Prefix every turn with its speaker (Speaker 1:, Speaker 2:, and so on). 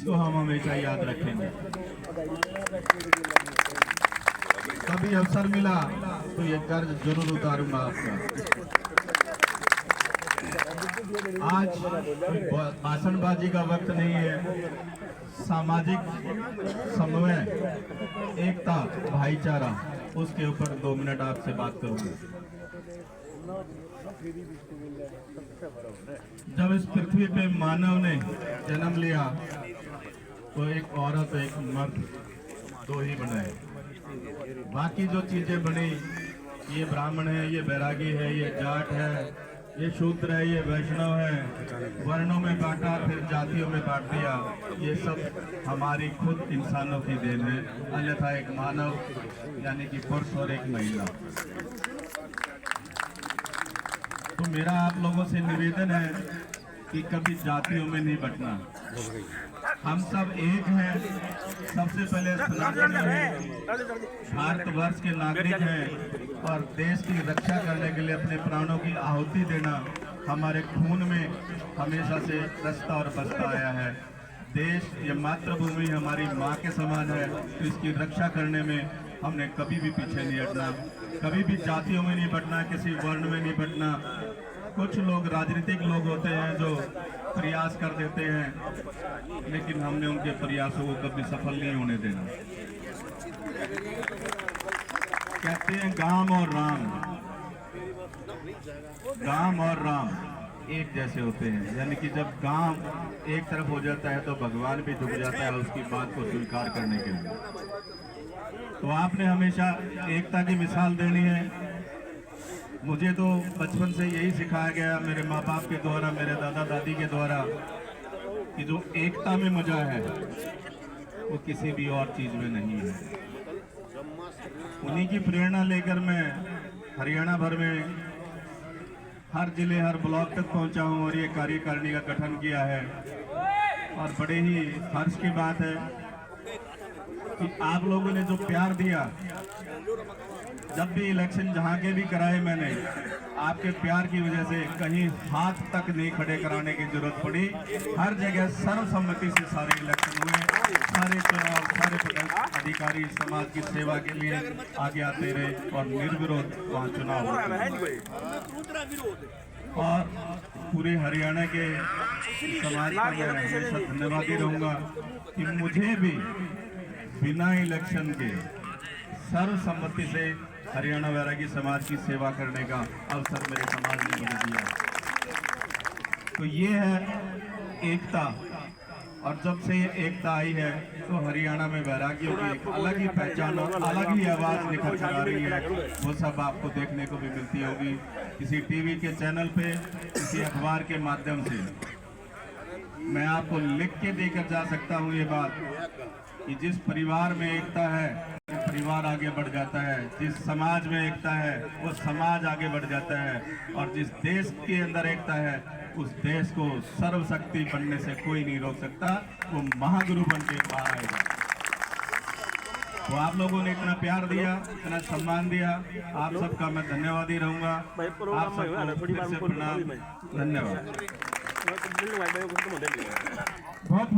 Speaker 1: इसको हम हमेशा याद रखेंगे। कभी अवसर मिला तो ये कर्ज जरूर उतारूंगा आपका। आज भाषणबाजी का वक्त नहीं है। सामाजिक समन्वय, एकता, भाईचारा, उसके ऊपर 2 मिनट आपसे बात करूंगा। जब इस पृथ्वी पे मानव ने जन्म लिया तो एक औरत एक मर्द 2 ही बनाए। बाकी जो चीजें बनी, ये ब्राह्मण है, ये बैरागी है, ये जाट है, ये शूद्र है, ये वैष्णव है, वर्णों में बांटा, फिर जातियों में बांट दिया। ये सब हमारी खुद इंसानों की देन है। अन्यथा एक मानव यानी कि पुरुष और एक महिला। तो मेरा आप लोगों से निवेदन है कि कभी जातियों में नहीं बंटना। हम सब एक हैं। सबसे पहले सनातनी हैं, भारतवर्ष के नागरिक हैं और देश की रक्षा करने के लिए अपने प्राणों की आहुति देना हमारे खून में हमेशा से रचता और बसता आया है। देश, ये मातृभूमि हमारी माँ के समान है, तो इसकी रक्षा करने में हमने कभी भी पीछे नहीं हटना, कभी भी जातियों में नहीं बंटना, किसी वर्ण में नहीं बंटना। कुछ लोग राजनीतिक लोग होते हैं जो प्रयास कर देते हैं, लेकिन हमने उनके प्रयासों को कभी सफल नहीं होने देना। कहते हैं गांव और राम एक जैसे होते हैं, यानी कि जब गांव एक तरफ हो जाता है तो भगवान भी झुक जाता है उसकी बात को स्वीकार करने के लिए। तो आपने हमेशा एकता की मिसाल देनी है। मुझे तो बचपन से यही सिखाया गया मेरे माँ बाप के द्वारा, मेरे दादा दादी के द्वारा, कि जो एकता में मजा है वो किसी भी और चीज में नहीं है। उन्हीं की प्रेरणा लेकर मैं हरियाणा भर में हर जिले, हर ब्लॉक तक पहुंचा हूं और ये कार्यकारिणी का गठन किया है। और बड़े ही हर्ष की बात है कि आप लोगों ने जो प्यार दिया, जब भी इलेक्शन जहां के भी कराए मैंने, आपके प्यार की वजह से कहीं हाथ तक नहीं खड़े कराने की जरूरत पड़ी। हर जगह सर्वसम्मति से सारे इलेक्शन हुए, सारे चुनाव, सारे अधिकारी समाज की सेवा के लिए आगे आते रहे और निर्विरोध वहाँ चुनाव हुए। और पूरे हरियाणा के समाज का मैं हमेशा धन्यवादी रहूंगा कि मुझे भी बिना इलेक्शन के सर्वसम्मति से हरियाणा बैरागी समाज की सेवा करने का अवसर मेरे समाज ने मुझे दिया। तो ये है एकता, और जब से ये एकता आई है तो हरियाणा में बैरागियों की एक अलग ही पहचान और अलग ही आवाज निकल कर आ रही है। वो सब आपको देखने को भी मिलती होगी किसी टीवी के चैनल पे, किसी अखबार के माध्यम से। मैं आपको लिख के देकर जा सकता हूँ ये बात कि जिस परिवार में एकता है परिवार आगे बढ़ जाता है, जिस समाज में एकता है वो समाज आगे बढ़ जाता है, और जिस देश के अंदर एकता है उस देश को सर्वशक्ति बनने से कोई नहीं रोक सकता। वो महागुरु बन के बाहर आएगा। तो आप लोगों ने इतना प्यार दिया, इतना सम्मान दिया, आप सबका मैं धन्यवादी रहूंगा। आप सबको फिर से प्रणाम, धन्यवाद। बहुत